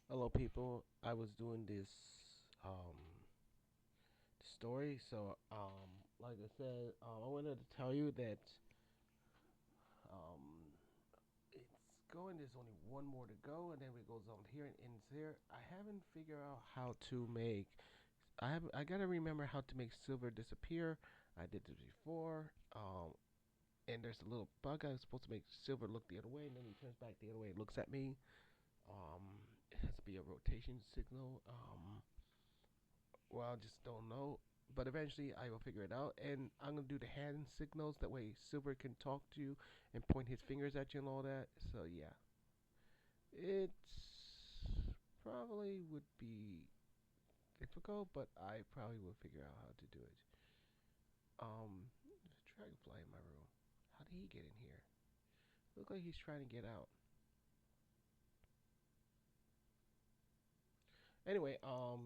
Hello, people. I was doing this story, so like I said, I wanted to tell you that um, it's going. There's only one more to go, and then it goes on here and ends here. I haven't figured out how to make. I have. I gotta remember how to make silver disappear. I did this before. And there's a little bug. I was supposed to make silver look the other way, and then he turns back the other way and looks at me. It has to be a rotation signal. Well, I just don't know. But eventually I will figure it out. And I'm going to do the hand signals. That way Silver can talk to you and point his fingers at you and all that. So, yeah. It's probably would be difficult, but I probably will figure out how to do it. There's a dragonfly in my room. How did he get in here? Look like he's trying to get out. Anyway, oh,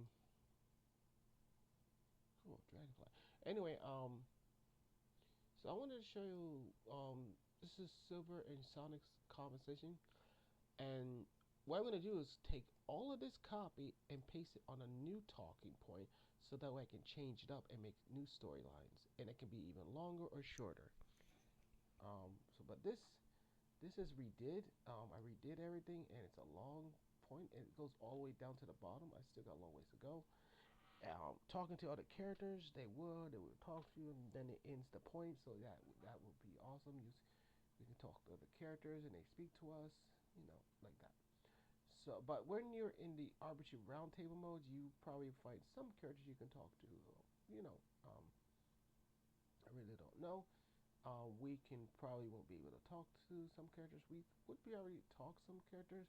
dragonfly. Anyway, so I wanted to show you, this is Silver and Sonic's conversation. And what I'm going to do is take all of this copy and paste it on a new talking point so that way I can change it up and make new storylines. And it can be even longer or shorter. But this is redid. I redid everything and it's a long point and it goes all the way down to the bottom. I still got a long ways to go. Talking to other characters, they would talk to you, and then it ends the point. So that would be awesome. We can talk to other characters, and they speak to us, like that. So, but when you're in the RPG roundtable mode, you probably find some characters you can talk to. You know, um, I really don't know. We can probably won't be able to talk to some characters. We would be already talk some characters,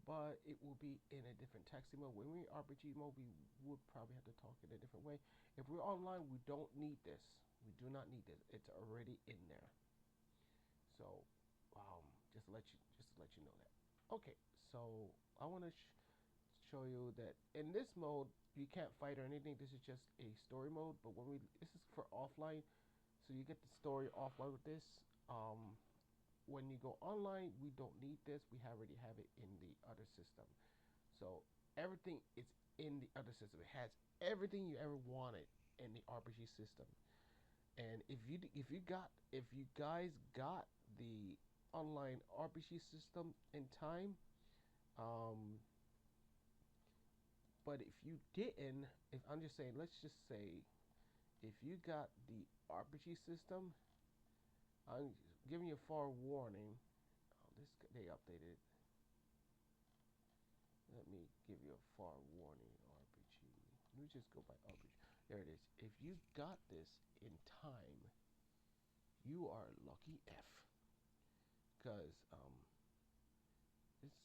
but it will be in a different texting mode. When we're in RPG mode, we would probably have to talk in a different way. If we're online, we don't need this. We do not need this. It's already in there. So, just to let you know that. Okay, so I want to show you that in this mode you can't fight or anything. This is just a story mode. But when we this is for offline, so you get the story offline with this. Um, when you go online, we don't need this. We already have it in the other system. So everything is in the other system. It has everything you ever wanted in the RPG system. And if you guys got the online RPG system in time, um, but if you didn't, if I'm just saying, let's just say if you got the RPG system, I'm giving you a forewarning. Oh, this they updated. Let me give you a forewarning. RPG. Let me just go by RPG. There it is. If you got this in time, you are lucky F. Because this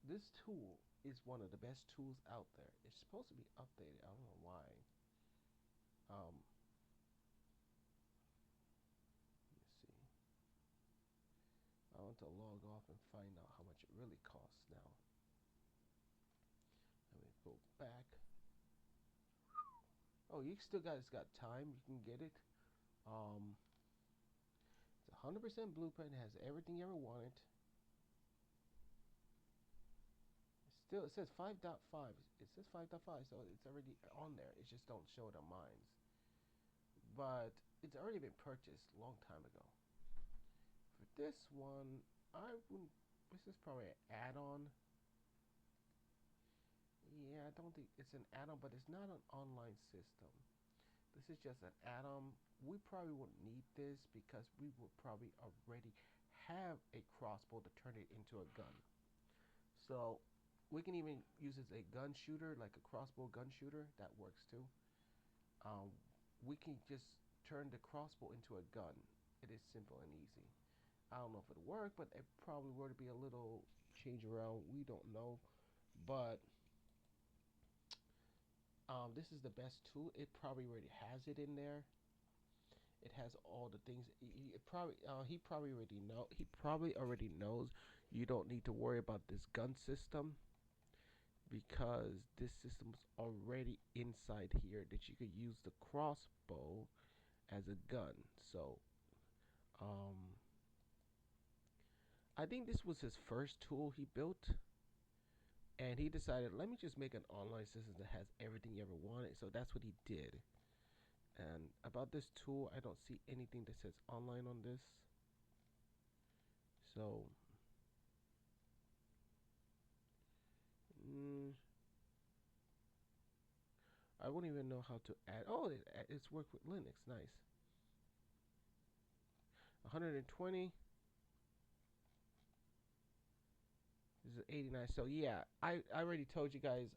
this tool is one of the best tools out there. It's supposed to be updated. I don't know why. Um, let me see. I want to log off and find out how much it really costs now. Let me go back. Oh, you still guys got time. You can get it. Um, it's 100% blueprint. It has everything you ever wanted. Still, it says 5.5. It says 5.5, so it's already on there. It just don't show it on mine. But it's already been purchased a long time ago. For this one, I wouldn't. This is probably an add-on. Yeah, I don't think it's an add-on, but it's not an online system. This is just an add-on. We probably wouldn't need this because we would probably already have a crossbow to turn it into a gun. So we can even use it as a gun shooter, like a crossbow gun shooter. That works too. Um, we can just turn the crossbow into a gun. It is simple and easy. I don't know if it'll work, but it probably would be a little change around. We don't know, but this is the best tool. It probably already has it in there. It has all the things. He probably already know. He probably already knows. You don't need to worry about this gun system because this system's already inside here that you could use the crossbow as a gun. So, um, I think this was his first tool he built. And he decided, let me just make an online system that has everything you ever wanted. So that's what he did. And about this tool, I don't see anything that says online on this. So, mm, I wouldn't even know how to add. Oh, it's worked with Linux. Nice. 120. This is 89. So yeah, I already told you guys.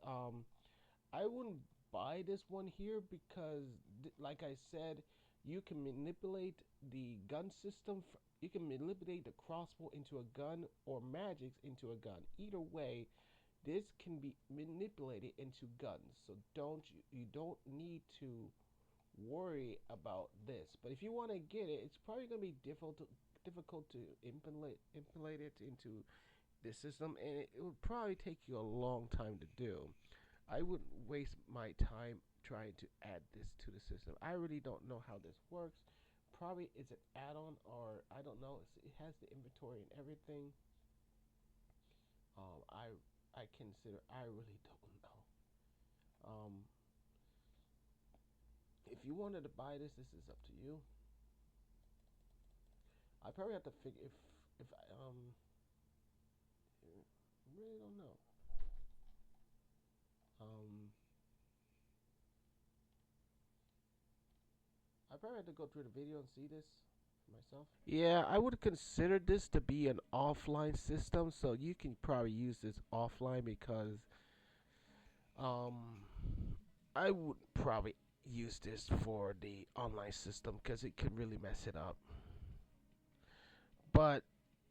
I wouldn't buy this one here because, like I said, you can manipulate the gun system. You can manipulate the crossbow into a gun or magics into a gun. Either way, this can be manipulated into guns. So you don't need to worry about this. But if you want to get it, it's probably going to be difficult to implement it into this system, and it would probably take you a long time to do. I wouldn't waste my time trying to add this to the system. I really don't know how this works. Probably it's an add-on, or I don't know. It has the inventory and everything. Um, I I consider I really don't know. If you wanted to buy this is up to you. I probably have to figure if I really don't know. Um, I probably have to go through the video and see this for myself. Yeah, I would consider this to be an offline system, so you can probably use this offline because um I would probably use this for the online system because it could really mess it up. But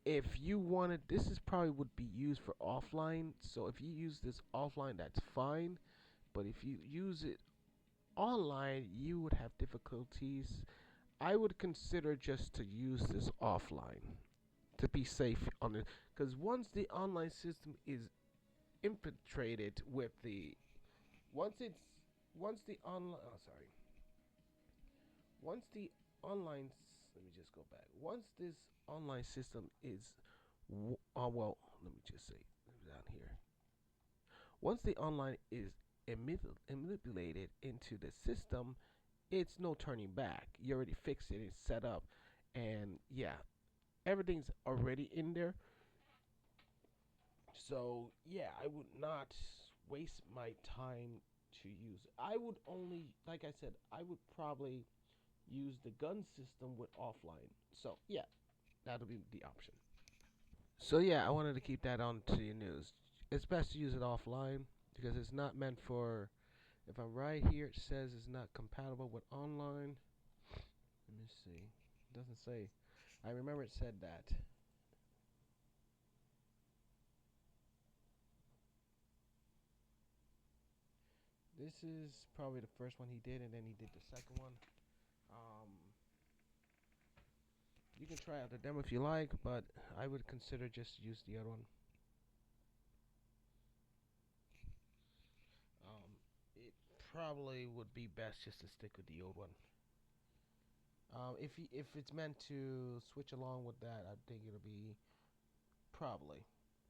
if you wanted, this is probably would be used for offline. So if you use this offline, that's fine. But if you use it online, you would have difficulties. I would consider just to use this offline to be safe on it, because once the online system is infiltrated with the once it's once the online oh sorry once the online let me just go back once this online system is well, let me just say down here, once the online is manipulated into the system, it's no turning back. You already fixed it, it's set up, and yeah, everything's already in there. So yeah, I would not waste my time to use it. I would only, like I said, I would probably use the gun system with offline. So yeah, that'll be the option. So yeah, I wanted to keep that on to your news. It's best to use it offline because it's not meant for. If I'm right here, it says it's not compatible with online. Let me see. It doesn't say. I remember it said that. This is probably the first one he did, and then he did the second one. Um, you can try out the demo if you like, but I would consider just use the other one. It probably would be best just to stick with the old one. If it's meant to switch along with that, I think it'll be probably.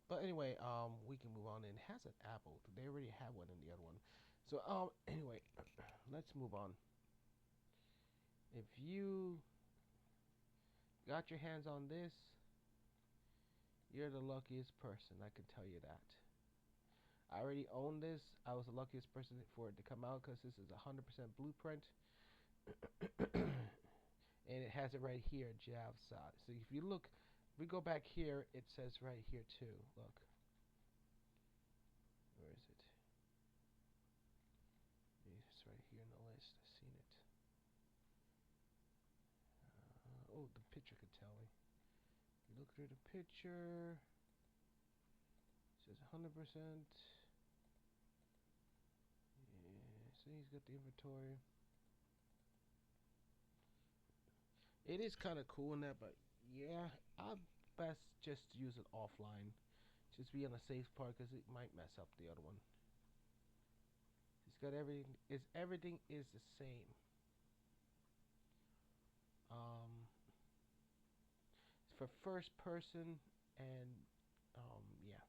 But anyway, we can move on. And it has an Apple. They already have one in the other one. So anyway, let's move on. If you got your hands on this, you're the luckiest person. I can tell you that. I already own this. I was the luckiest person for it to come out because this is 100% blueprint, and it has it right here, JAVSOD. So if you look, if we go back here, it says right here too. Look, where is it? It's right here in the list. I've seen it. Oh, the picture could tell me. You look through the picture. It says 100%. Yeah, so he's got the inventory. It is kind of cool in that, but yeah, I'd best just use it offline. Just be on the safe part because it might mess up the other one. It's got everything. Everything is the same. Um, for first person and yeah.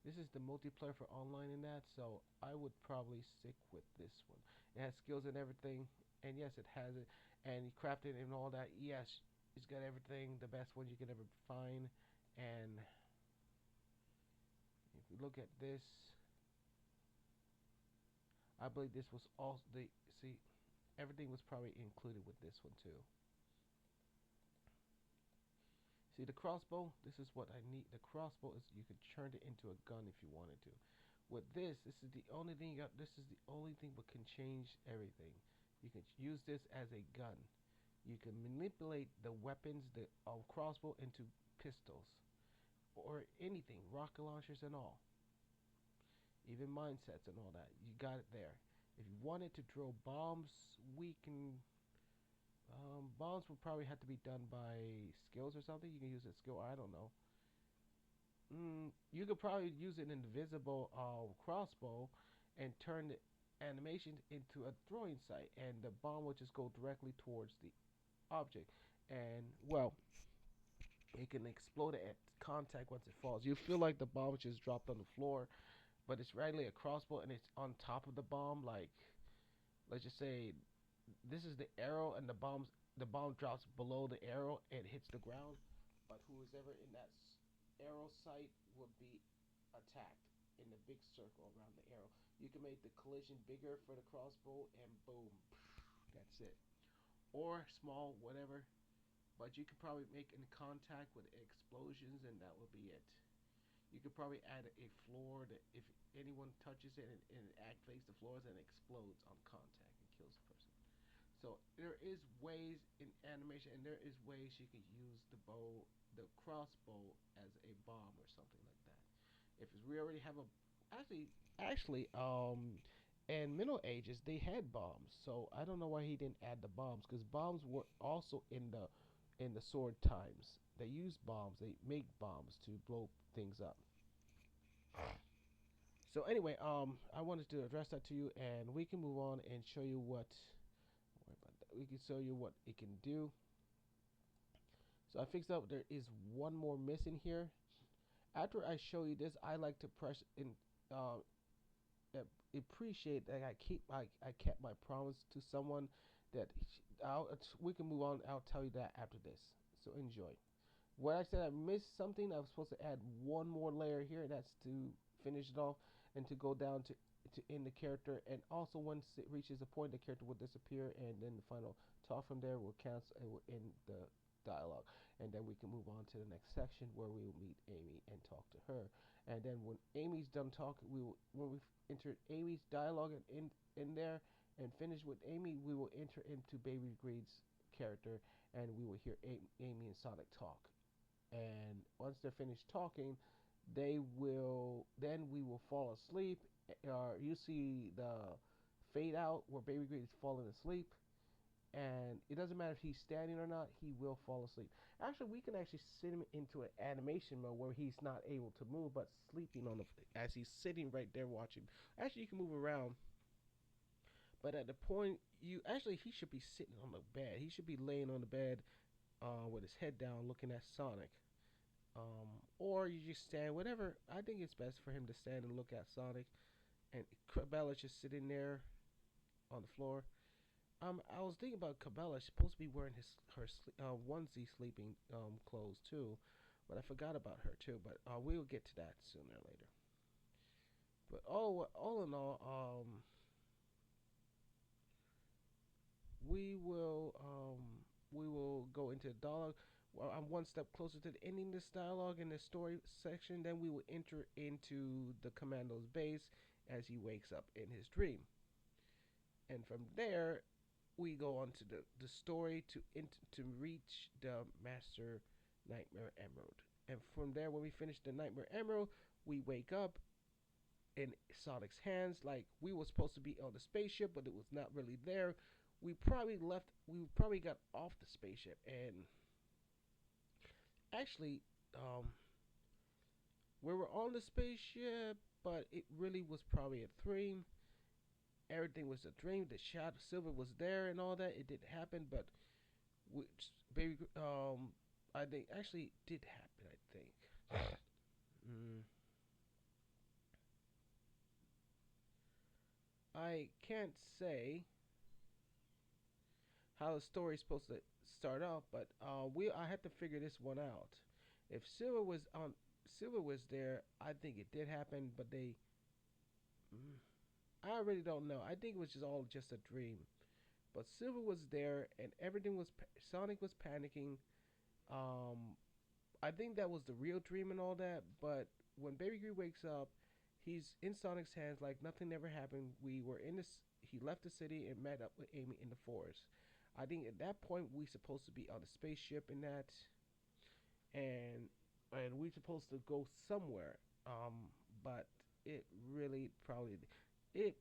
This is the multiplayer for online in that, so I would probably stick with this one. It has skills and everything, and yes, it has it, and you craft it and all that. Yes, it's got everything, the best one you can ever find. And if you look at this, I believe this was also the see everything was probably included with this one too. See the crossbow? This is what I need. The crossbow is you can turn it into a gun if you wanted to. With this is the only thing you got. This is the only thing that can change everything. You can use this as a gun. You can manipulate the weapons, the crossbow into pistols or anything, rocket launchers and all, even mindsets and all that. You got it there. If you wanted to throw bombs, we can. Bombs will probably have to be done by skills or something. You can use a skill. I don't know. You could probably use an invisible crossbow and turn the animation into a throwing sight, and the bomb will just go directly towards the object. And well, it can explode at contact once it falls. You feel like the bomb just dropped on the floor, but it's really a crossbow and it's on top of the bomb. Like let's just say this is the arrow, and the bomb drops below the arrow and hits the ground. But who is ever in that arrow sight would be attacked in the big circle around the arrow. You can make the collision bigger for the crossbow, and boom, that's it. Or small, whatever. But you could probably make in contact with explosions, and that would be it. You could probably add a floor that if anyone touches it and it activates the floors and explodes on contact and kills the person. So there is ways in animation, and there is ways you could use the crossbow as a bomb or something like that. If we already have a actually, in Middle Ages they had bombs, so I don't know why he didn't add the bombs because bombs were also in the sword times. They use bombs. They make bombs to blow things up. So anyway, I wanted to address that to you, and we can move on and show you what. We can show you what it can do. So I fixed up. There is one more missing here. After I show you this, I like to press in. Uh, Appreciate that I kept my promise to someone that we can move on. I'll tell you that after this. So enjoy. What I said, I missed something. I was supposed to add one more layer here, and that's to finish it off and to go down to end the character. And also, once it reaches a point, the character will disappear, and then the final talk from there will cancel. It will end the dialogue, and then we can move on to the next section where we will meet Amy and talk to her. And then when Amy's done talking, when we've entered Amy's dialogue and in there and finish with Amy, we will enter into Baby Greed's character, and we will hear Amy and Sonic talk. And once they're finished talking, they will then we will fall asleep. You see the fade out where Baby Greed is falling asleep, and it doesn't matter if he's standing or not, he will fall asleep. Actually, we can actually sit him into an animation mode where he's not able to move but sleeping on the as he's sitting right there watching. Actually, you can move around, but at the point you actually he should be sitting on the bed. He should be laying on the bed with his head down, looking at Sonic. Or you just stand, whatever. I think it's best for him to stand and look at Sonic, and Cabela's just sitting there on the floor. I was thinking about Cabela. She's supposed to be wearing onesie sleeping clothes too, but I forgot about her too. But we'll get to that sooner or later. But all in all, we will go into the dialogue. Well, I'm one step closer to the ending this dialogue in the story section. Then we will enter into the commando's base as he wakes up in his dream, and from there we go on to the story to reach the Master Nightmare Emerald. And from there, when we finish the Nightmare Emerald, we wake up in Sonic's hands. Like we were supposed to be on the spaceship, but it was not really there. We probably left. We probably got off the spaceship, and actually, we were on the spaceship, but it really was probably a dream. Everything was a dream. The shadow silver was there and all that. It did happen, but which baby, I think actually did happen. I think. mm, I can't say how the story's supposed to start off, but I had to figure this one out. If Silver was there, I think it did happen, but mm, I really don't know. I think it was just all just a dream. But Silver was there, and everything was Sonic was panicking. Um, I think that was the real dream and all that. But when Baby Groot wakes up, he's in Sonic's hands like nothing ever happened. We were in this. He left the city and met up with Amy in the forest. I think at that point we supposed to be on a spaceship in that, and we supposed to go somewhere. But it really probably it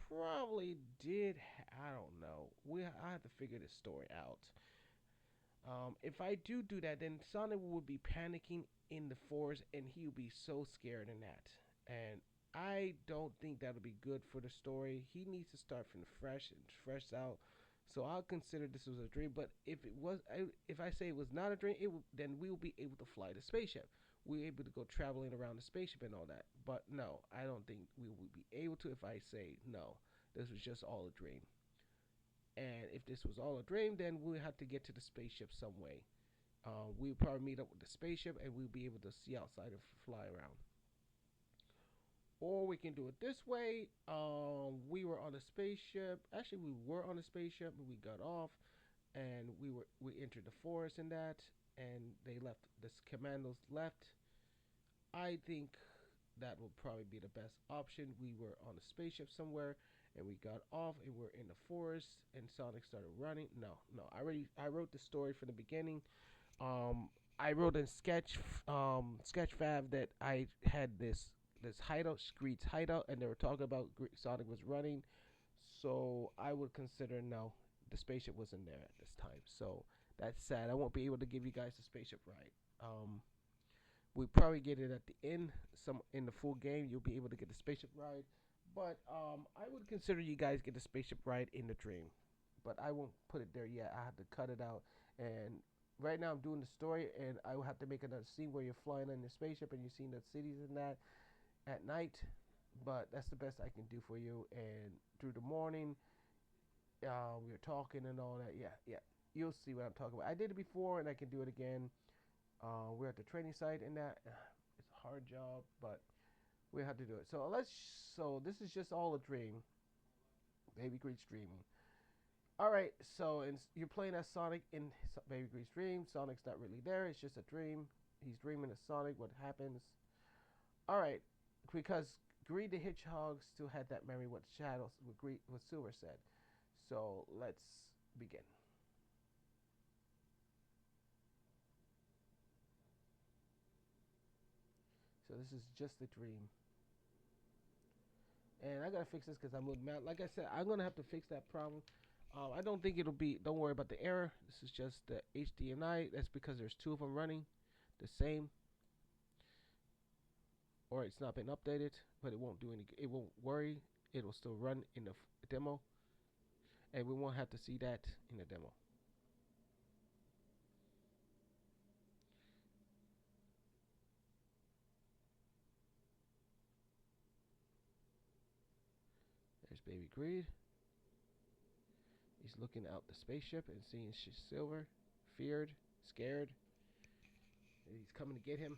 probably did. I don't know. I have to figure this story out. If I do that, then Sonic would be panicking in the forest, and he would be so scared in that. And I don't think that'll be good for the story. He needs to start from fresh out. So I'll consider this was a dream. But if I say it was not a dream, then we will be able to fly the spaceship. We're able to go traveling around the spaceship and all that. But no, I don't think we will be able to if I say no. This was just all a dream. And if this was all a dream, then we'll have to get to the spaceship some way. We'll probably meet up with the spaceship and we'll be able to see outside and fly around. Or we can do it this way. We were on a spaceship. Actually, we were on a spaceship, but we got off, and we entered the forest in that, and they left. The commandos left. I think that would probably be the best option. We were on a spaceship somewhere, and we got off, and we're in the forest, and Sonic started running. No, no, I wrote the story from the beginning. I wrote in Sketchfab that I had this hideout, Screed's hideout, and they were talking about Sonic was running. So I would consider no, the spaceship wasn't there at this time. So that's sad. I won't be able to give you guys the spaceship ride. We probably get it at the end. Some in the full game, you'll be able to get the spaceship ride. But I would consider you guys get the spaceship ride in the dream. But I won't put it there yet. I have to cut it out. And right now I'm doing the story, and I will have to make another scene where you're flying in the spaceship and you're seeing the cities and that at night. But that's the best I can do for you. And through the morning, we were talking and all that. Yeah, yeah. You'll see what I'm talking about. I did it before, and I can do it again. We're at the training site, and that it's a hard job, but we have to do it. So let's. So this is just all a dream. Baby Greet's dreaming. All right. So you're playing as Sonic in Baby Greet's dream. Sonic's not really there. It's just a dream. He's dreaming of Sonic. What happens? All right. Because Greed the Hedgehog still had that memory. What Shadows? What Silver said. So let's begin. So this is just a dream. And I gotta fix this because I'm moving out. Like I said, I'm gonna have to fix that problem. I don't think it'll be. Don't worry about the error. This is just the HDMI. That's because there's two of them running, the same, or it's not been updated. But it won't do any. It won't worry. It will still run in the demo, and we won't have to see that in the demo. There's Baby Greed. He's looking out the spaceship and seeing Silver, feared, scared. And he's coming to get him.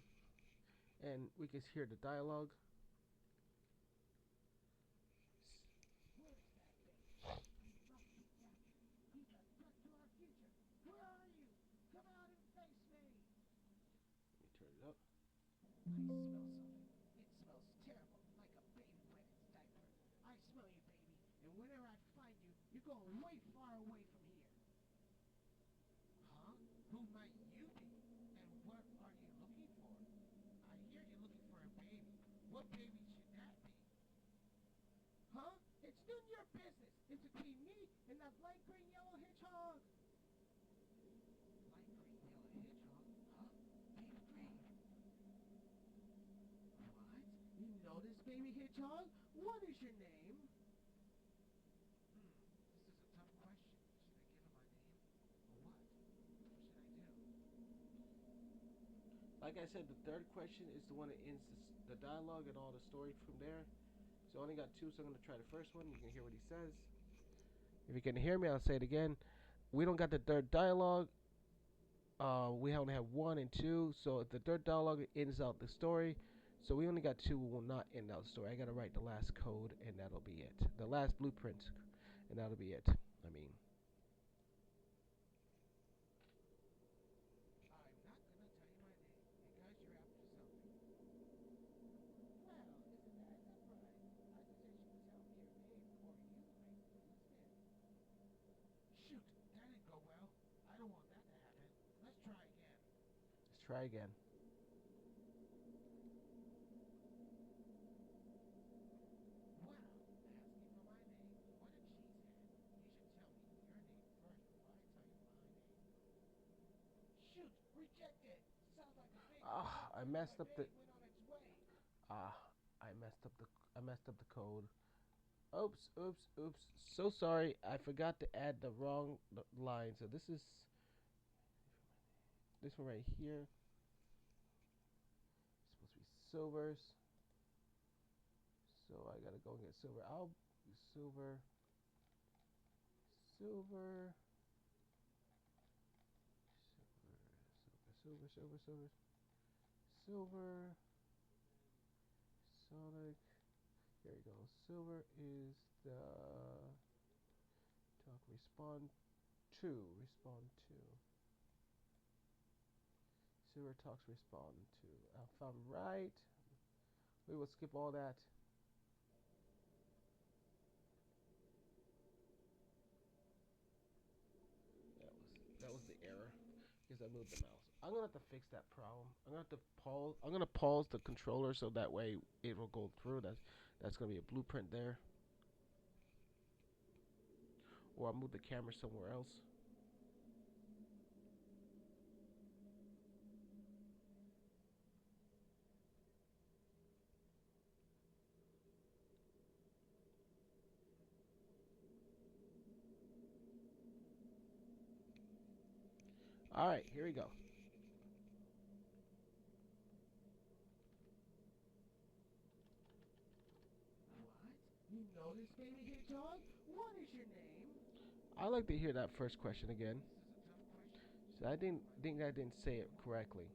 And we can hear the dialogue. Let me turn it up. I smell something. It smells terrible, like a baby wet its diaper. I smell you, baby, and whenever I find you, you're going way far away from here. Huh? Who might you be? And what are you looking for? I hear you're looking for a baby. What baby should that be? Huh? It's none of your business. It's between me and that light green yellow hedgehog. Light green yellow hedgehog? Huh? Baby green. What? You know this baby hedgehog? What is your name? This is a tough question. Should I give him my name? Or what? What should I do? Like I said, the third question is the one that ends the dialogue and all the story from there. So I only got two, so I'm gonna try the first one. You can hear what he says. If you can hear me, I'll say it again. We don't got the third dialogue. We only have one and two. So if the third dialogue ends out the story, so we only got two. Will not end out the story. I gotta write the last code, and that'll be it. The last blueprint, and that'll be it. I mean, I'm not gonna tell you my name because you're after something. Well, isn't that a surprise? I suggest you tell me your name or you might lose him. Shoot, that didn't go well. I don't want that to happen. Let's try again. let's try again. Wow, asking for my name. What a cheesehead. You should tell me your name first before I tell you my name. Shoot, rejected. Sounds like a big bad Ah, wolf I after messed my up the. babe went on its way. Ah, I messed up the. I messed up the code. Oops, oops, oops. So sorry. I forgot to add the wrong line. So this is this one right here. It's supposed to be silvers. So I gotta go and get silver. I'll silver, silver, silver, silver, silver, silver, Sonic. Here we go. Silver is the talk respond two. Respond two. Silver talks respond two. If I'm right, we will skip all that. That was the error because I moved the mouse. I'm gonna have to fix that problem. I'm gonna have to pause. I'm gonna pause the controller so that way it will go through. That's gonna be a blueprint there. Or I'll move the camera somewhere else. All right, here we go. What? You know this baby hedgehog? What is your name? I like to hear that first question again. This is a tough question. So I didn't think I didn't say it correctly.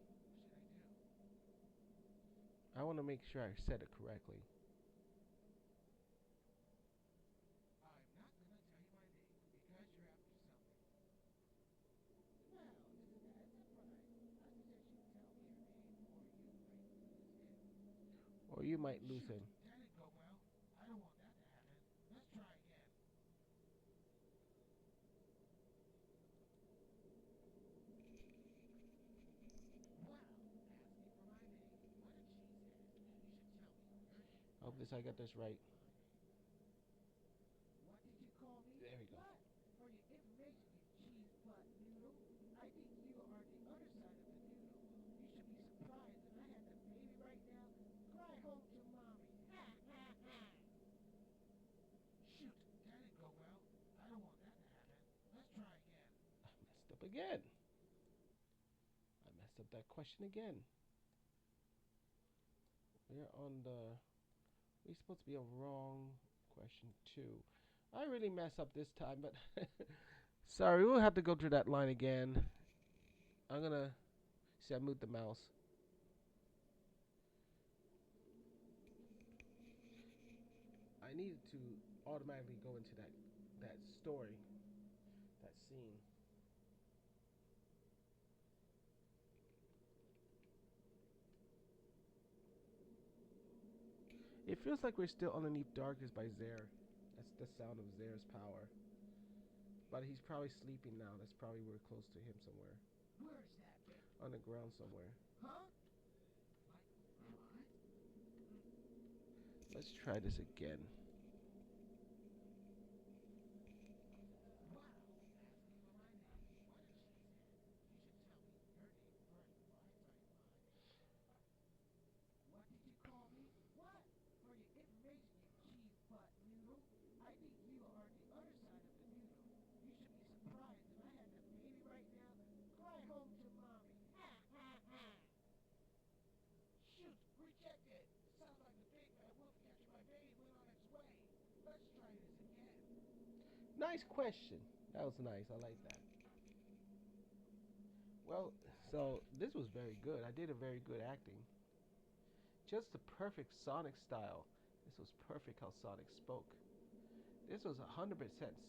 What should I do? I want to make sure I said it correctly. I'm not gonna tell you my name because you're after something. Well, isn't that a surprise? I suggest you tell me your name or you might lose him. Or you might lose Shoot, him. that didn't go well. I don't want that to happen. Let's try again. Wow, asking for my name. What a cheesehead. You should tell me your name I hope first I before got I this tell right. you my name. What did you call me? There we go. What? For your information, you cheese butt noodle. I think you are the other side of the noodle. You should be surprised if I had the baby right now. Cry home to mommy. Ha ha ha. Shoot, that didn't go well. I don't want that to happen. Let's try again. I messed up again. I messed up that question again. We're on the. We're supposed to be on wrong question two. I really messed up this time, but sorry, we'll have to go through that line again. I'm gonna see. I moved the mouse. I needed to automatically go into that story, that scene. It feels like we're still underneath darkness by Zare. That's the sound of Zare's power. But he's probably sleeping now. That's probably we're close to him somewhere. Where's that baby? On the ground somewhere. Huh? Like what? Let's try this again. Wow, asking for my name. What a cheesehead. You should tell me your name first before I tell you my name. What did you call me? What? For your information, you cheese butt noodle. I think you are the other side of the noodle. You should be surprised if I had the baby right now. Cry home to mommy. Ha ha ha. Shoot, rejected. Sounds like the big bad wolf catching my baby went on its Nice question. That was nice. I like that. Well, so this was very good. I did a very good acting. Just the perfect Sonic style. This was perfect how Sonic spoke. This was 100%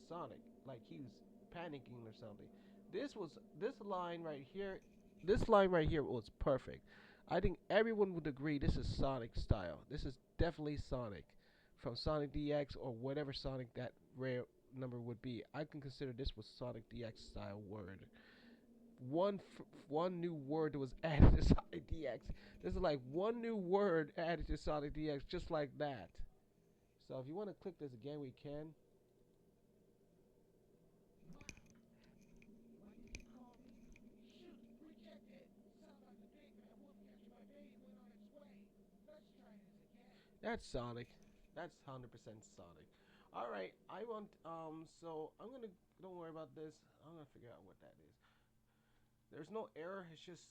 Sonic, like he was panicking or something. This was this line right here. This line right here was perfect. I think everyone would agree this is Sonic style. This is definitely Sonic from Sonic DX or whatever Sonic that rare number would be. I can consider this was Sonic DX style word. One new word that was added to Sonic DX. This is like one new word added to Sonic DX, just like that. So if you want to click this again, we can. What did you call me? Shoot, rejected. Sounds like the big bad wolf catching my baby went on its way. Let's try this again. That's Sonic. That's 100% Sonic. All right, I want so I'm gonna don't worry about this. I'm gonna figure out what that is. There's no error. It's just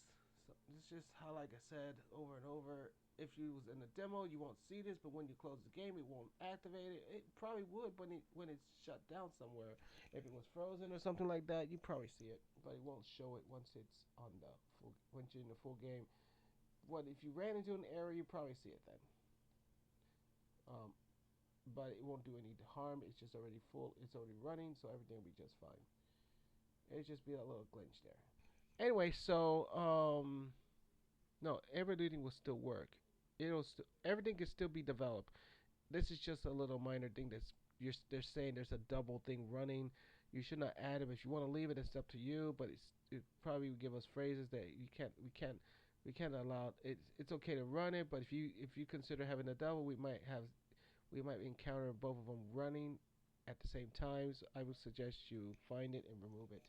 how like I said over and over. If you was in the demo, you won't see this, but when you close the game, it won't activate it. It probably would, but when it's shut down somewhere, if it was frozen or something like that, you probably see it, but it won't show it once it's on the full once you're in the full game. What if you ran into an error, you probably see it then. Um, but it won't do any harm. It's just already full. It's already running, so everything will be just fine. It'll just be a little glitch there. Anyway, so no, everything will still work. Everything can still be developed. This is just a little minor thing they're saying there's a double thing running. You should not add them. If you want to leave it, it's up to you. But it probably would give us phrases that you can't we can't allow. It's okay to run it, but if you consider having a double, we might encounter both of them running at the same time. So I would suggest you find it and remove it.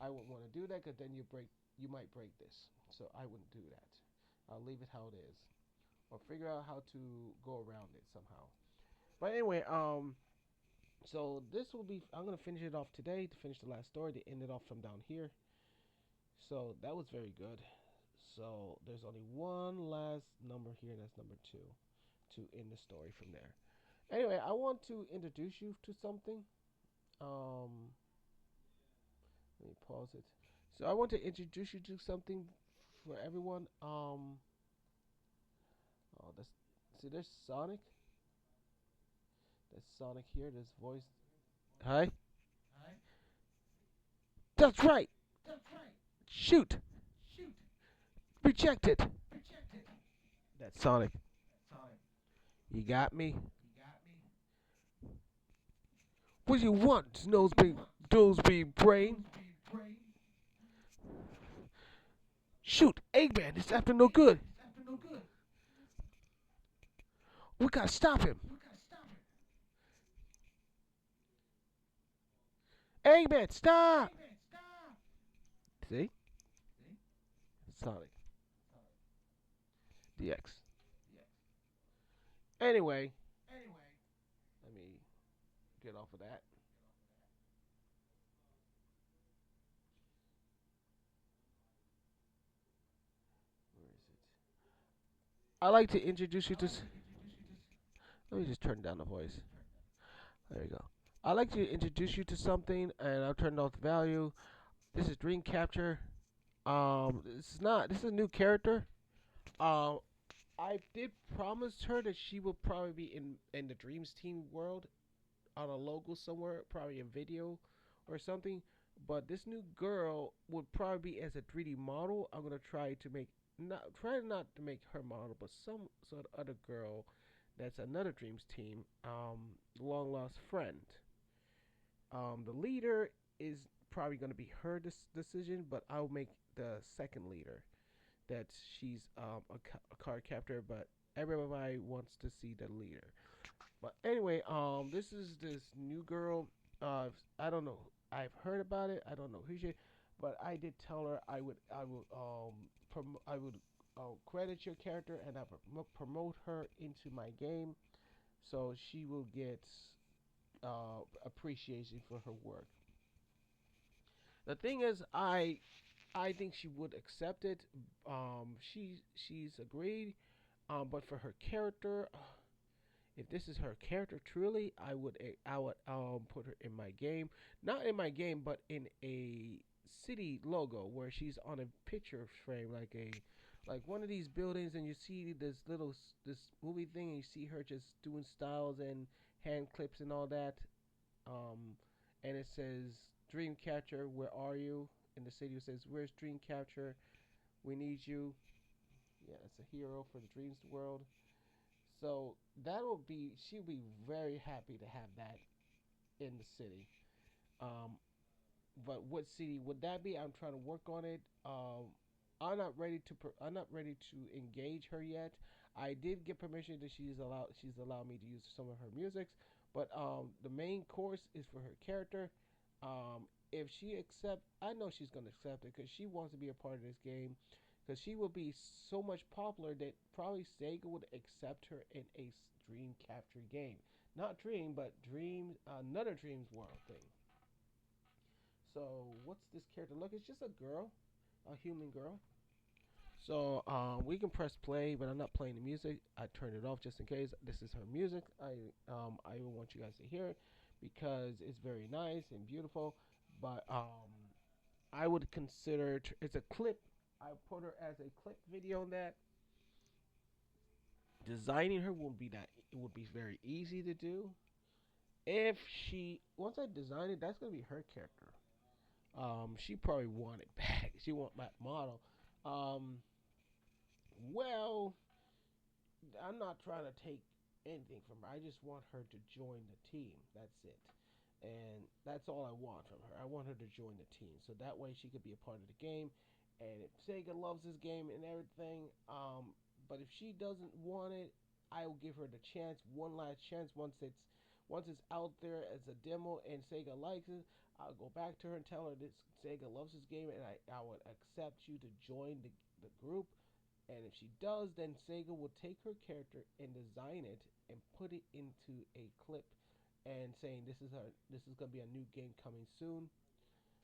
I wouldn't want to do that because then you might break this. So I wouldn't do that. I'll leave it how it is, or figure out how to go around it somehow. But anyway, so this will be. I'm gonna finish it off today to finish the last story to end it off from down here. So that was very good. So there's only one last number here. That's number two to end the story from there. Anyway, I want to introduce you to something. Um, Let me pause it. So I want to introduce you to something for everyone. Oh, that's see. There's Sonic. There's Sonic here. There's voice. Hi. Hi. That's right. That's right. Shoot. Shoot. Rejected. Rejected. That's Sonic. Sonic. You got me. You got me. What do you want, What do you want? Nosebleed brain? Nosebleed brain. Shoot, Eggman. It's after no Eggman, good. it's after no good. We gotta stop him. We gotta stop him. Eggman, stop. Eggman, stop. See? See? Sonic. Sonic. DX. Yes. Anyway, Anyway. let me get off of that. Where is it? I like to introduce I you to. like to introduce you to. Let me just turn down the voice. Turn down. There you go. I like to introduce you to something, and I'll turn off the value. This is Dream Capture. This is not. This is a new character. Um, I did promise her that she will probably be in the Dreams Team world on a logo somewhere, probably a video or something. But this new girl would probably be as a 3D model. I'm gonna try not to make her model, but some sort of other girl that's another Dreams Team, long lost friend. The leader is probably gonna be her decision, but I'll make the second leader that she's a card captor, but everybody wants to see the leader. But anyway, this is this new girl. I don't know. I've heard about it. I don't know who she, but I did tell her I would credit your character and I would promote her into my game, so she will get appreciation for her work. The thing is, I think she would accept it. She's agreed. But for her character, If this is her character truly, I would put her in my game, not in my game, but in a city logo where she's on a picture frame, like one of these buildings, and you see this movie thing, and you see her just doing styles and hand clips and all that. Um, and it says Dreamcatcher, where are you? In the city, it says, "Where's Dreamcatcher? We need you." Yeah, it's a hero for the dreams world. So that'll be she'll be very happy to have that in the city. Um, but what city would that be? I'm trying to work on it. I'm not ready to engage her yet. I did get permission that she's allowed me to use some of her musics, but the main course is for her character. If she accept, I know she's gonna accept it because she wants to be a part of this game. Because she will be so much popular that probably Sega would accept her in a Dream Capture game. Not Dream, but Dream, another Dreams World thing. So what's this character look? It's just a girl, a human girl. So we can press play, but I'm not playing the music. I turned it off just in case. This is her music. I want you guys to hear it because it's very nice and beautiful. But I would consider it's a clip. I put her as a clip video on that. Designing her won't be that. It would be very easy to do. If she once I design it, that's gonna be her character. She probably want it back. She want that model. Um, well, I'm not trying to take anything from her. I just want her to join the team. That's it. And that's all I want from her. I want her to join the team. So that way she could be a part of the game. And if Sega loves this game and everything, but if she doesn't want it, I will give her the chance, one last chance once it's out there as a demo and Sega likes it, I'll go back to her and tell her this Sega loves this game and I would accept you to join the group. And if she does, then Sega will take her character and design it and put it into a clip and saying this is gonna be a new game coming soon,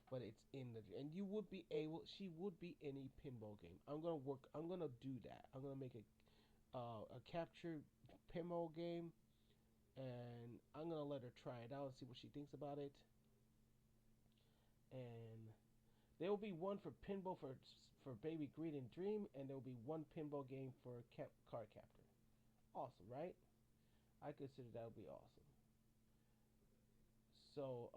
but it's in the and you would be able she would be in a pinball game. I'm gonna do that. I'm gonna make a capture pinball game and I'm gonna let her try it out and see what she thinks about it. And there will be one for pinball for Baby Greed and Dream, and there will be one pinball game for Card Captor. Awesome, right? I consider that would be awesome. So,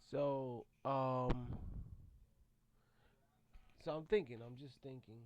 so, um, so I'm thinking. I'm just thinking.